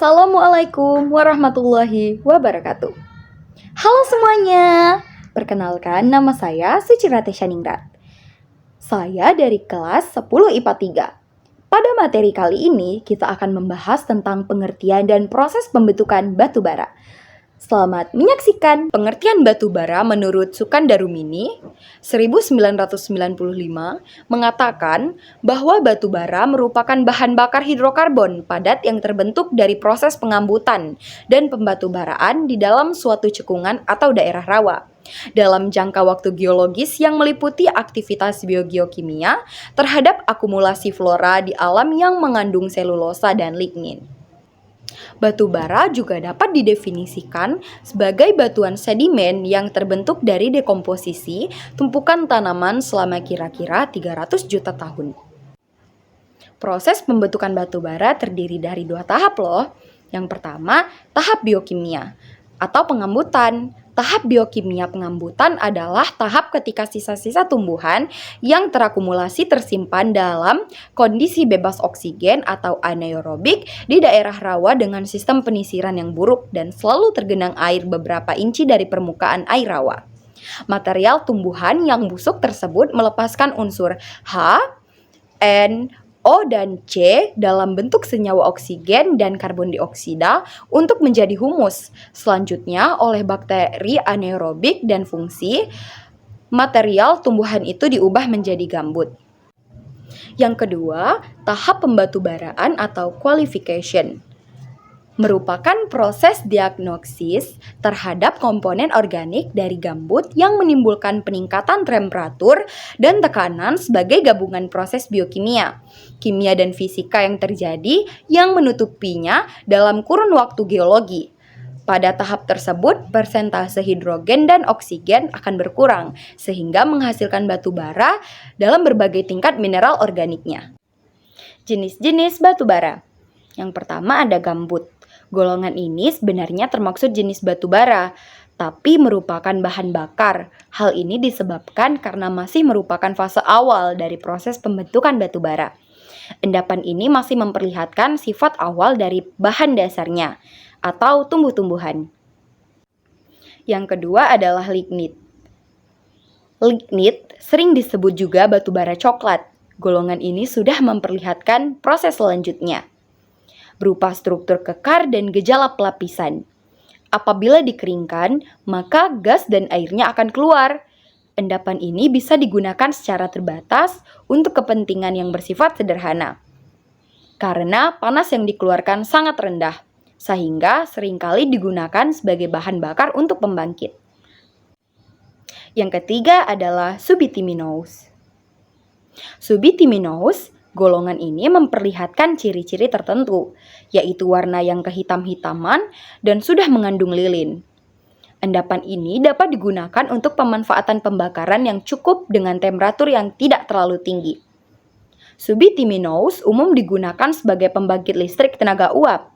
Assalamualaikum warahmatullahi wabarakatuh. Halo semuanya, perkenalkan nama saya Sucirate Shaningrat. Saya dari kelas 10 IPA 3. Pada materi kali ini kita akan membahas tentang pengertian dan proses pembentukan batu bara. Selamat menyaksikan. Pengertian batu bara menurut Sukan Darumini 1995 mengatakan bahwa batu bara merupakan bahan bakar hidrokarbon padat yang terbentuk dari proses pengambutan dan pembatubaraan di dalam suatu cekungan atau daerah rawa dalam jangka waktu geologis yang meliputi aktivitas biogeokimia terhadap akumulasi flora di alam yang mengandung selulosa dan lignin. Batu bara juga dapat didefinisikan sebagai batuan sedimen yang terbentuk dari dekomposisi tumpukan tanaman selama kira-kira 300 juta tahun. Proses pembentukan batu bara terdiri dari 2 tahap loh. Yang pertama, tahap biokimia atau pengambutan. Tahap biokimia pengambutan adalah tahap ketika sisa-sisa tumbuhan yang terakumulasi tersimpan dalam kondisi bebas oksigen atau anaerobik di daerah rawa dengan sistem penyisiran yang buruk dan selalu tergenang air beberapa inci dari permukaan air rawa. Material tumbuhan yang busuk tersebut melepaskan unsur H, N, O dan C dalam bentuk senyawa oksigen dan karbon dioksida untuk menjadi humus. Selanjutnya, oleh bakteri anaerobik dan fungsi, material tumbuhan itu diubah menjadi gambut. Yang kedua, tahap pembatubaraan atau qualification merupakan proses diagnosis terhadap komponen organik dari gambut yang menimbulkan peningkatan temperatur dan tekanan sebagai gabungan proses biokimia, kimia dan fisika yang terjadi yang menutupinya dalam kurun waktu geologi. Pada tahap tersebut, persentase hidrogen dan oksigen akan berkurang sehingga menghasilkan batu bara dalam berbagai tingkat mineral organiknya. Jenis-jenis batu bara. Yang pertama ada gambut. Golongan ini sebenarnya termaksud jenis batu bara, tapi merupakan bahan bakar. Hal ini disebabkan karena masih merupakan fase awal dari proses pembentukan batu bara. Endapan ini masih memperlihatkan sifat awal dari bahan dasarnya, atau tumbuh-tumbuhan. Yang kedua adalah lignit. Lignit sering disebut juga batu bara coklat. Golongan ini sudah memperlihatkan proses selanjutnya, berupa struktur kekar dan gejala pelapisan. Apabila dikeringkan, maka gas dan airnya akan keluar. Endapan ini bisa digunakan secara terbatas untuk kepentingan yang bersifat sederhana, karena panas yang dikeluarkan sangat rendah, sehingga seringkali digunakan sebagai bahan bakar untuk pembangkit. Yang ketiga adalah subitiminous. Subitiminous, golongan ini memperlihatkan ciri-ciri tertentu, yaitu warna yang kehitam-hitaman dan sudah mengandung lilin. Endapan ini dapat digunakan untuk pemanfaatan pembakaran yang cukup dengan temperatur yang tidak terlalu tinggi. Subitiminous umum digunakan sebagai pembangkit listrik tenaga uap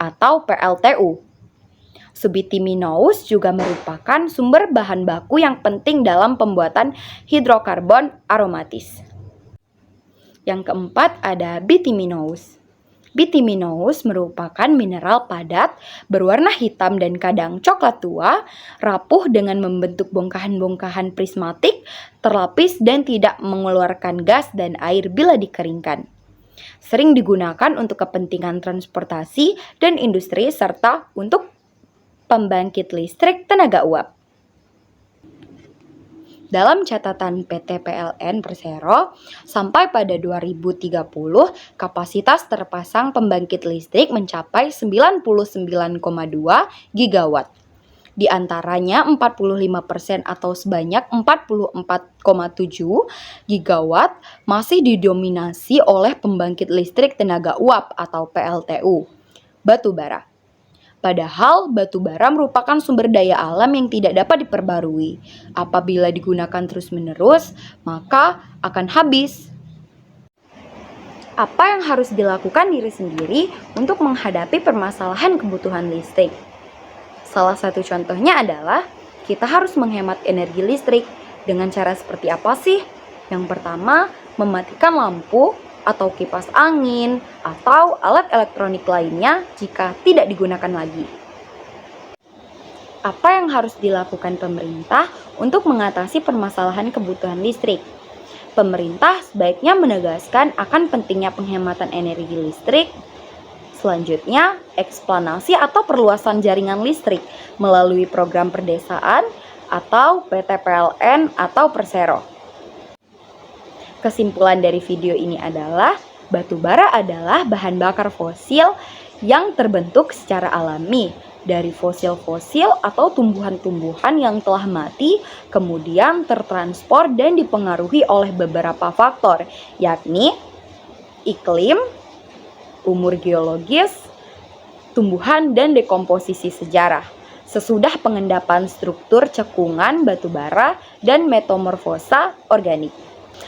atau PLTU. Subitiminous juga merupakan sumber bahan baku yang penting dalam pembuatan hidrokarbon aromatis. Yang keempat ada bituminous. Bituminous merupakan mineral padat, berwarna hitam dan kadang coklat tua, rapuh dengan membentuk bongkahan-bongkahan prismatik, terlapis dan tidak mengeluarkan gas dan air bila dikeringkan. Sering digunakan untuk kepentingan transportasi dan industri serta untuk pembangkit listrik tenaga uap. Dalam catatan PT PLN Persero, sampai pada 2030, kapasitas terpasang pembangkit listrik mencapai 99,2 gigawatt. Di antaranya 45% atau sebanyak 44,7 gigawatt masih didominasi oleh pembangkit listrik tenaga uap atau PLTU, batu bara. Padahal batu bara merupakan sumber daya alam yang tidak dapat diperbarui. Apabila digunakan terus-menerus, maka akan habis. Apa yang harus dilakukan diri sendiri untuk menghadapi permasalahan kebutuhan listrik? Salah satu contohnya adalah kita harus menghemat energi listrik. Dengan cara seperti apa sih? Yang pertama, mematikan lampu atau kipas angin, atau alat elektronik lainnya jika tidak digunakan lagi. Apa yang harus dilakukan pemerintah untuk mengatasi permasalahan kebutuhan listrik? Pemerintah sebaiknya menegaskan akan pentingnya penghematan energi listrik. Selanjutnya, eksplanasi atau perluasan jaringan listrik melalui program perdesaan atau PT PLN atau Persero. Kesimpulan dari video ini adalah batu bara adalah bahan bakar fosil yang terbentuk secara alami dari fosil-fosil atau tumbuhan-tumbuhan yang telah mati, kemudian tertransport dan dipengaruhi oleh beberapa faktor, yakni iklim, umur geologis, tumbuhan, dan dekomposisi sejarah. Sesudah pengendapan struktur cekungan batu bara dan metamorfosa organik,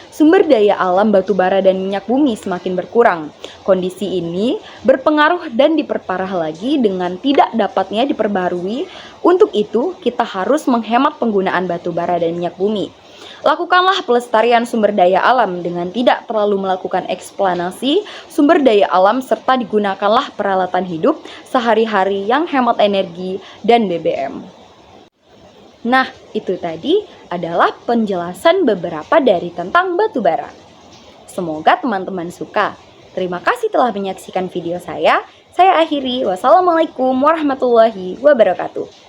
sumber daya alam batu bara dan minyak bumi semakin berkurang. Kondisi ini berpengaruh dan diperparah lagi dengan tidak dapatnya diperbarui. Untuk itu, kita harus menghemat penggunaan batu bara dan minyak bumi. Lakukanlah pelestarian sumber daya alam dengan tidak terlalu melakukan eksploitasi sumber daya alam serta digunakanlah peralatan hidup sehari-hari yang hemat energi dan BBM. Nah, itu tadi adalah penjelasan beberapa dari tentang batu bara. Semoga teman-teman suka. Terima kasih telah menyaksikan video saya. Saya akhiri. Wassalamualaikum warahmatullahi wabarakatuh.